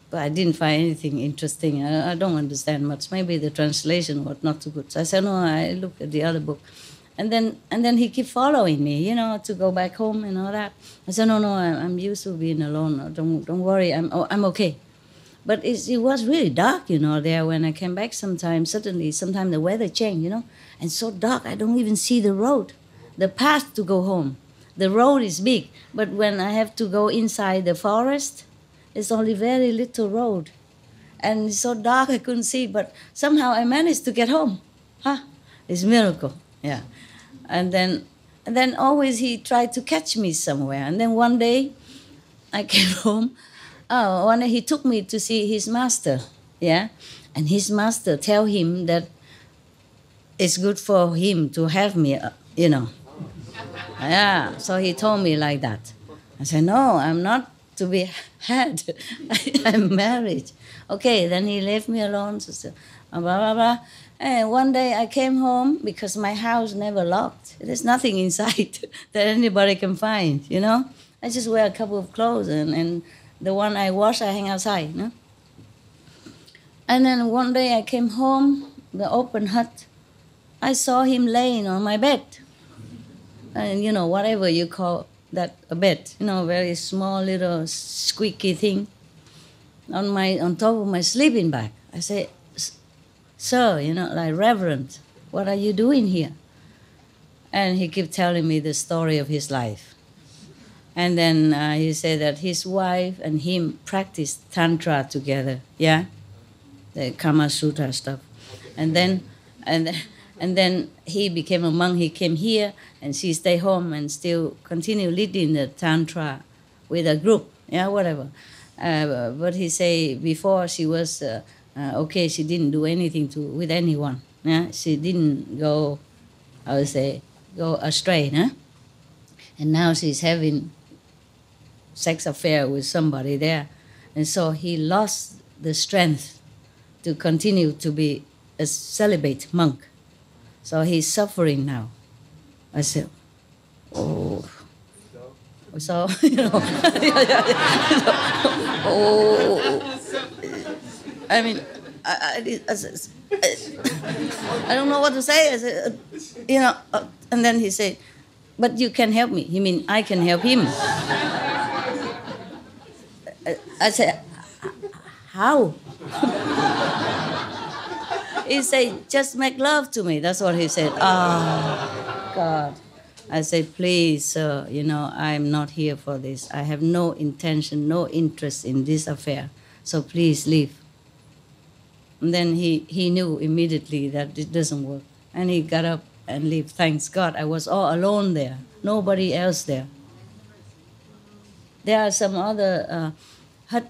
But I didn't find anything interesting. I don't understand much. Maybe the translation was not too good. So I said, no, I look at the other book. And then he kept following me, you know, to go back home and all that. I said, no, I'm used to being alone. Don't worry, I'm okay. But it was really dark, you know, there when I came back sometimes the weather changed, you know, and so dark I don't even see the road, the path to go home. The road is big, but when I have to go inside the forest, it's only very little road. And it's so dark I couldn't see, but somehow I managed to get home. It's a miracle, yeah. And then always he tried to catch me somewhere. And then one day I came home. One day he took me to see his master, yeah. And his master tell him that it's good for him to have me, you know. Yeah, so he told me like that. I said, no, I'm not to be had. I'm married. Okay, then he left me alone. So blah, blah, blah. And one day I came home because my house never locked. There's nothing inside that anybody can find, you know. I just wear a couple of clothes and the one I wash, I hang outside, you know. And then one day I came home, the open hut. I saw him laying on my bed. And, you know, whatever you call that, a bed, you know, very small little squeaky thing on top of my sleeping bag. I say, sir, you know, like reverend, what are you doing here? And he kept telling me the story of his life. And then he said that his wife and him practiced Tantra together, yeah? The Kama Sutra stuff. And then he became a monk, he came here, and she stayed home and still continue leading the Tantra with a group, yeah, whatever. But he say before she was, okay, she didn't do anything with anyone, yeah? She didn't go, I would say, go astray, huh? And now she's having sex affair with somebody there. And so he lost the strength to continue to be a celibate monk. So he's suffering now. I said, oh. So, you know, oh. I mean, I don't know what to say. I said, you know, and then he said, but you can help me. He mean, I can help him. I said, how? He said, just make love to me. That's what he said. Oh, God. I said, please, sir, you know, I'm not here for this. I have no intention, no interest in this affair. So please leave. And then he knew immediately that it doesn't work. And he got up and left. Thanks God, I was all alone there. Nobody else there. There are some other hut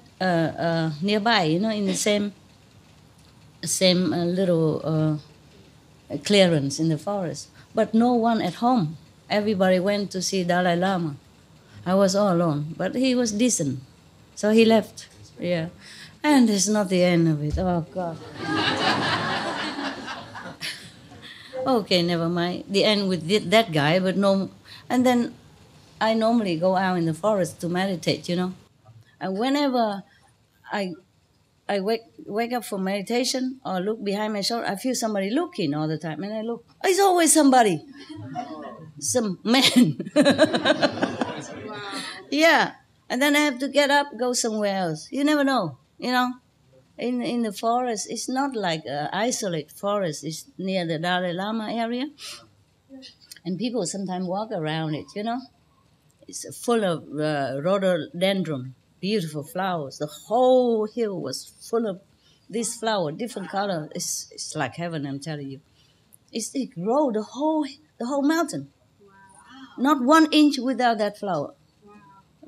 nearby, in the same little clearance in the forest. But no one at home. Everybody went to see Dalai Lama. I was all alone, but he was decent. So he left. Yeah. And it's not the end of it. Oh, God. Okay, never mind. The end with that guy, but no. And then I normally go out in the forest to meditate, And whenever I wake up for meditation or look behind my shoulder, I feel somebody looking all the time. And I look, it's always somebody. Some man. Yeah. And then I have to get up, go somewhere else. You never know, In the forest, it's not like an isolated forest. It's near the Dalai Lama area. And people sometimes walk around it, It's full of rhododendron, beautiful flowers. The whole hill was full of this flower, different color. It's like heaven, I'm telling you. It grew the whole mountain. Wow. Not 1 inch without that flower. Wow.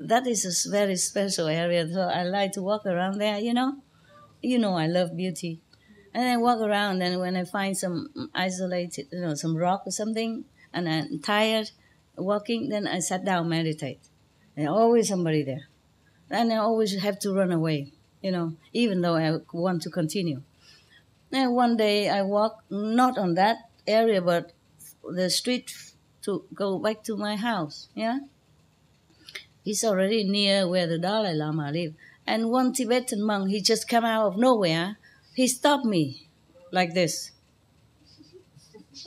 That is a very special area. So I like to walk around there, I love beauty. And I walk around, and when I find some isolated, some rock or something, and I'm tired walking, then I sat down, meditate. And always somebody there. And I always have to run away, even though I want to continue. And one day I walk not on that area, but the street to go back to my house, yeah? It's already near where the Dalai Lama lives. And one Tibetan monk, he just came out of nowhere. He stopped me like this.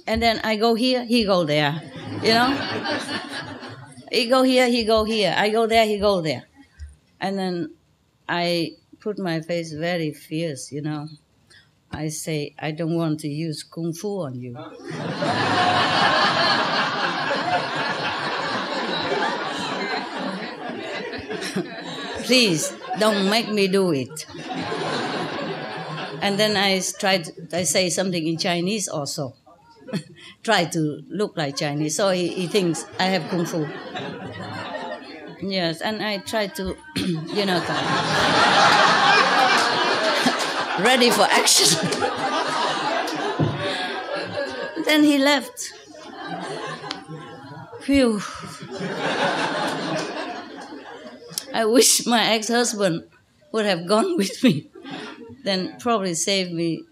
And then I go here, he go there, He go here, he go here. I go there, he go there. And then I put my face very fierce, I say, I don't want to use Kung Fu on you. Please, don't make me do it. And then I say something in Chinese also. Try to look like Chinese. So he thinks I have Kung Fu. Yes, and I try to, ready for action. Then he left. Phew. I wish my ex-husband would have gone with me. Then probably saved me,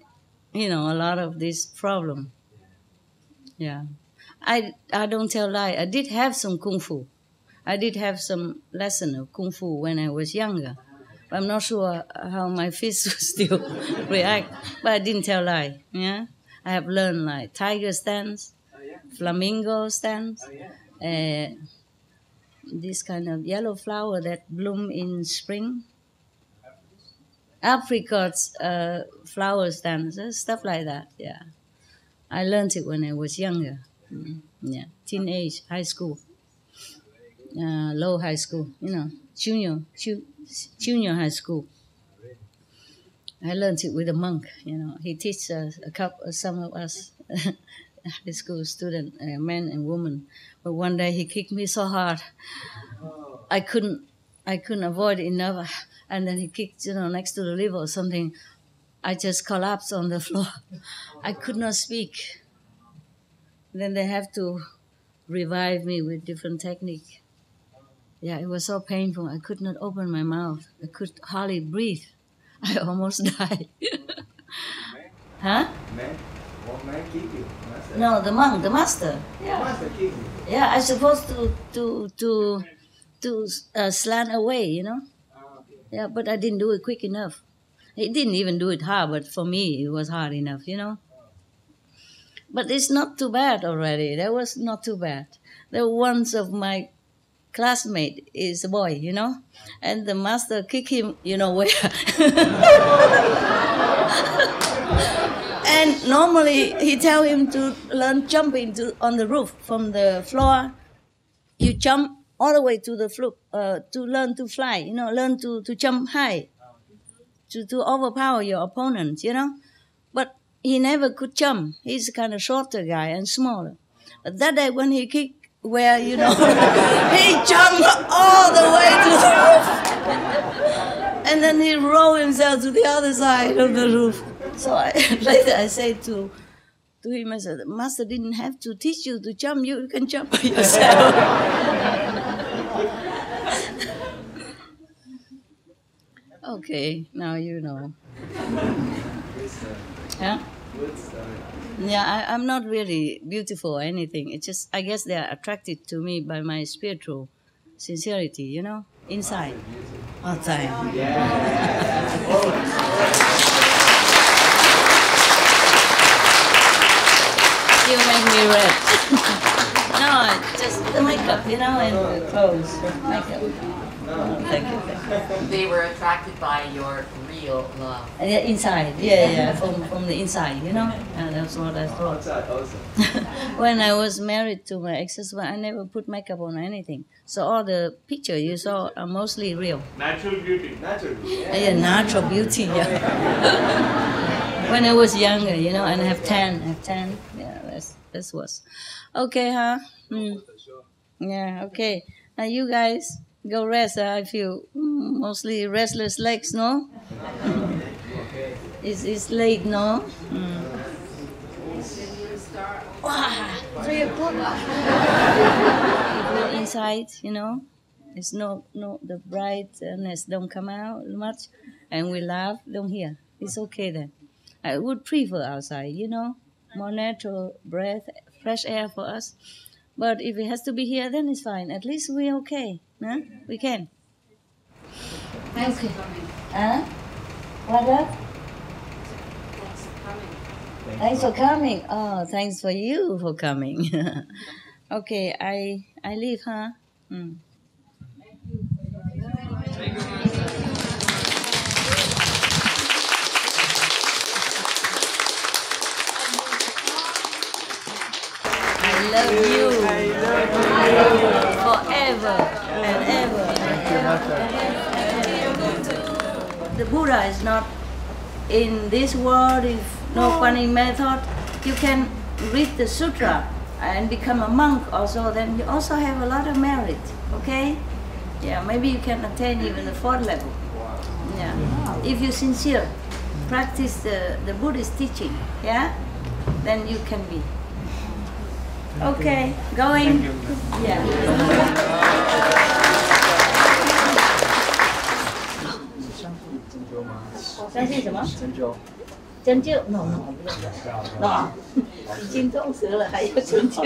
a lot of this problem. Yeah. I don't tell lie. I did have some Kung Fu. I did have some lesson of Kung Fu when I was younger. I'm not sure how my fists will still react, but I didn't tell lie. Yeah, I have learned like tiger stance, flamingo stance, this kind of yellow flower that bloom in spring, apricots, flower stances, stuff like that. Yeah, I learned it when I was younger. Yeah, teenage, high school, low high school, junior high school. I learned it with a monk. He teaches us some of us high school students, men and women. But one day he kicked me so hard, I couldn't avoid it enough. And then he kicked, next to the liver or something. I just collapsed on the floor. I could not speak. Then they have to revive me with different technique. Yeah, it was so painful. I could not open my mouth. I could hardly breathe. I almost died. Huh? Man? What man kick you? Master? No, the monk, the master. Yeah. The master kick you? Yeah, I supposed to slant away, Yeah, but I didn't do it quick enough. He didn't even do it hard, but for me it was hard enough, But it's not too bad already. That was not too bad. The ones of my classmate is a boy, and the master kicked him, where. And normally he tell him to learn jumping on the roof from the floor. You jump all the way to the floor to learn to fly. Learn to jump high, to overpower your opponent. he never could jump. He's kind of shorter guy and smaller. But that day when he kicked, where, he jumped all the way to the roof. And then he rolled himself to the other side of the roof. So later I said to him, I said, Master didn't have to teach you to jump. You can jump by yourself. Okay, now you know. Yeah? Yeah, I'm not really beautiful or anything. It's just, I guess they are attracted to me by my spiritual sincerity, inside. All the time. You make me red. No, just the makeup, and the clothes. Makeup. Thank you. They were attracted by your real love. Inside, from the inside, that's what I thought. When I was married to my ex-husband, I never put makeup on anything. So all the pictures you saw are mostly real. Natural beauty. Natural beauty. Yeah, natural beauty, When I was younger, and I have 10. Yeah, that's was. Okay, huh? Yeah, okay. Now you guys go rest. I feel mostly restless legs, no? It's late, no? 3 o'clock. Inside, it's no the brightness don't come out much, and we laugh, don't hear. It's okay then. I would prefer outside, more natural breath, fresh air for us. But if it has to be here, then it's fine. At least we're okay. Huh? We can. Thanks for coming. Huh? What up? Thanks for coming. Thanks for coming. Oh, thanks for you for coming. Okay, I leave, huh? I love you forever and ever. The Buddha is not in this world. If no funny method, you can read the sutra and become a monk also. Then you also have a lot of merit. Okay? Yeah, maybe you can attain even the 4th level. Yeah, if you're sincere, practice the Buddhist teaching. Yeah, then you can be. Okay, going. Yeah. 相信什么？针灸。针灸 ？No， 已经痛死了，还要针灸？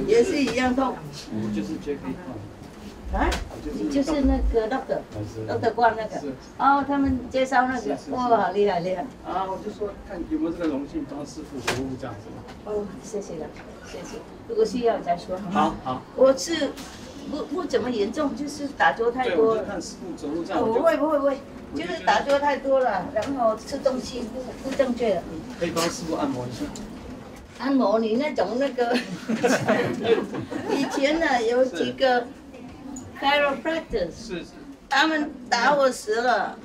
也是一样痛。就是 Jackie。啊？就是那个 doctor 冠那个。哦，他们介绍那个，哇，厉害。啊，我就说看有没有这个荣幸帮师父服务这样子。哦，谢谢了，谢谢。如果需要再说。好。我是不怎么严重，就是打坐太多。对，我就看师父走路这样。不会，就是打坐太多了，然后吃东西不正确了。可以帮师父按摩一下。按摩你那种那个，以前呢有几个 chiropractors， 是，他们打我死了。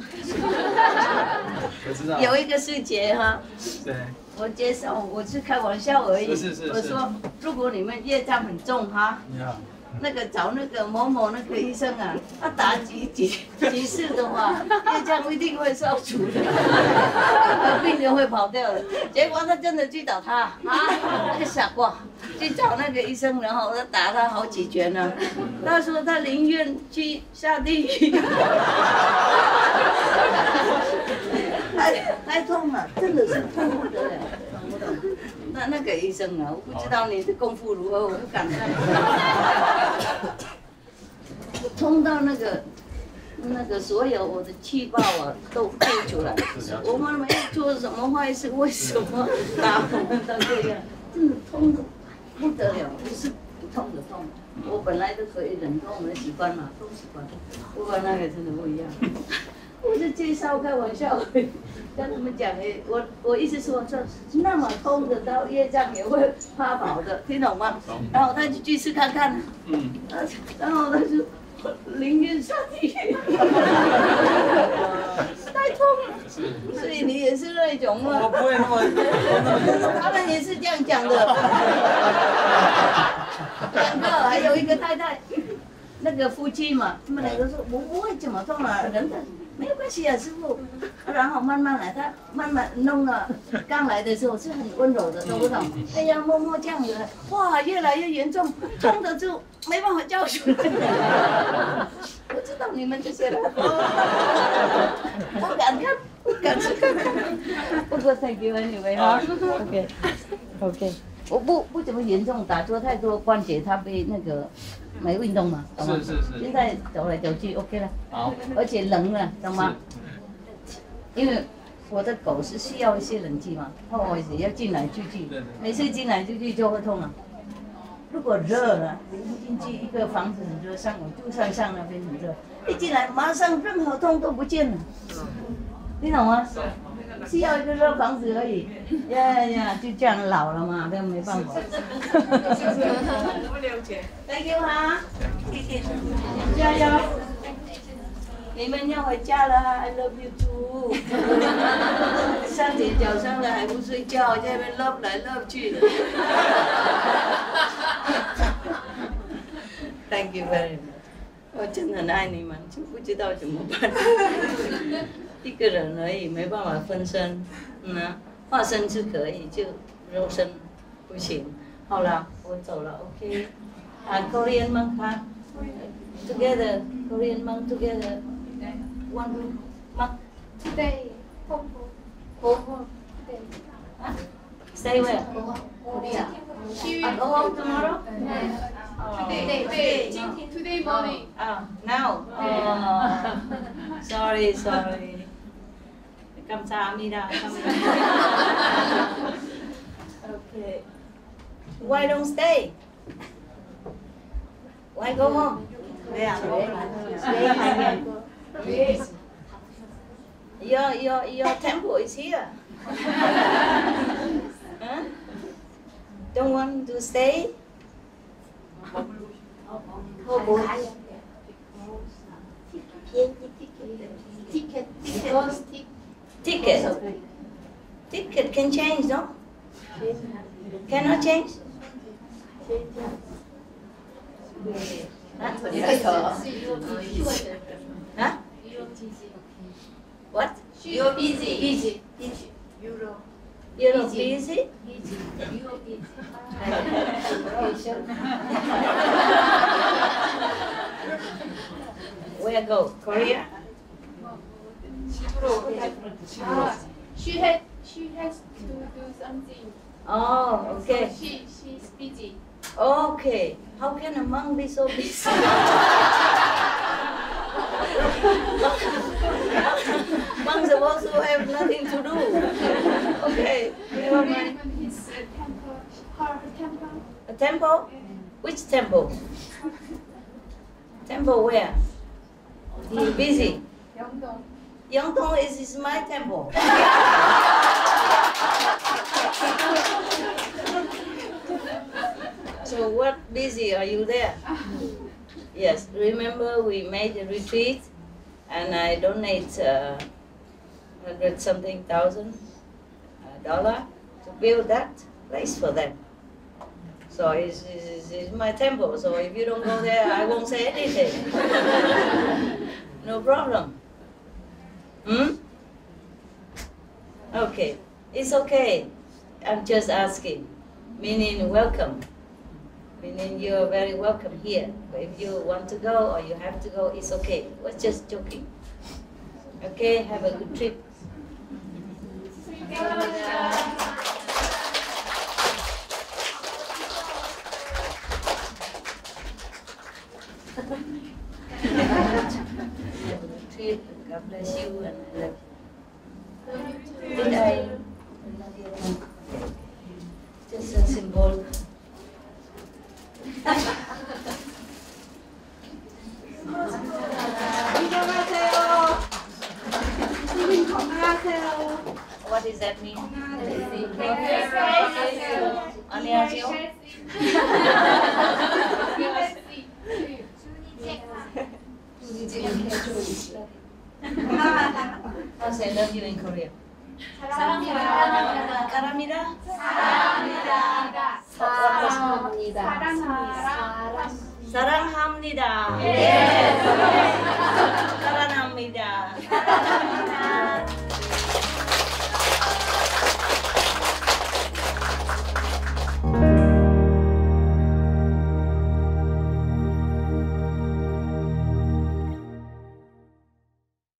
我知道。有一个师姐哈，对，我介绍，我是开玩笑而已。是。我说如果你们业障很重哈。你好。那个找那个某那个医生啊，他打几次的话，业障一定会消除的，病人会跑掉的。结果他真的去找他那个傻瓜，去找那个医生，然后他打他好几拳呢。他说他宁愿去下地狱，太痛了，真的是痛不得了。那个医生啊，我不知道你的功夫如何，我不敢看。冲到那个所有我的气爆啊都吐出来。我们没做什么坏事，为什么打我们到这样？真的痛的不得了，不是不痛的痛。我本来都可以忍痛，我们习惯嘛，都习惯。不过那个真的不一样。我是介绍开玩笑，跟他们讲我意思说那么痛的刀业障也会怕跑的，听懂吗？然后他就去试看看，然后他就宁愿下地狱，太痛了。所以你也是那那种吗？我不会那么。他们也是这样讲的。2个，还有一个太太，那个夫妻嘛，他们2个说我不会怎么动啊，人的没有关系啊，师傅。然后慢慢来，他慢慢弄了。刚来的时候是很温柔的，懂不懂？哎呀，摸摸这样子，哇，越来越严重，痛的就没办法教训。我知道你们这些人，不敢看，不敢去看。不过 thank you anyway 哈 ，OK，我不怎么严重，打坐太多关节，他被那个没运动嘛，懂吗？是。现在走来走去 OK 了，好，而且冷了，懂吗？因为我的狗是需要一些冷气嘛，或者要进来出去，每次进来出去就会痛了。如果热了，进去一个房子很热，像我住上那边很热，一进来马上任何痛都不见了，你懂吗？需要一个热房子而已，呀，就这样老了嘛，都没办法。不了解。Thank you 哈，加油！你们要回家了 ，I love you too。3点早上了还不睡觉，在那边 love 来 love 去的。Thank you very much。我真的很爱你们，就不知道怎么办。一个人而已，没办法分身。化身是可以，就肉身不行。好了，我走了 ，OK。Korean monk 哈 ，together Korean monk together。One room, monk. Stay, home. Stay where? Korea. Go home tomorrow? Today morning. Now? Sorry. 감사합니다. Okay. Why don't stay? Why go home? Yes. Your temple is here. Huh? Don't want to stay? Ticket can change, no? Cannot change? Huh? What? You're busy. You're busy? Where go? Korea? She has to do something. Oh, okay. So she's busy. Okay. How can a monk be so busy? Monks supposed to have nothing to do. Okay, never mind. His temple, her temple. A temple? Which temple? Temple where? He's busy. Yeongdong. Yeongdong is my temple. So what busy are you there? Yes, remember we made a retreat and I donate $100-something thousand to build that place for them. So it's my temple, so if you don't go there, I won't say anything. No problem. Okay, it's okay. I'm just asking, meaning welcome. Meaning you're very welcome here. But if you want to go or you have to go, it's okay. We're just joking. Okay, have a good trip. Trip. God bless you and I love you. Did I? Just a symbol. What does that mean? 안녕하세요. I'll say love you in Korea. 사랑합니다. 사랑합니다. 사랑합니다. 사랑합니다. 사랑합니다. 예. 사랑합니다.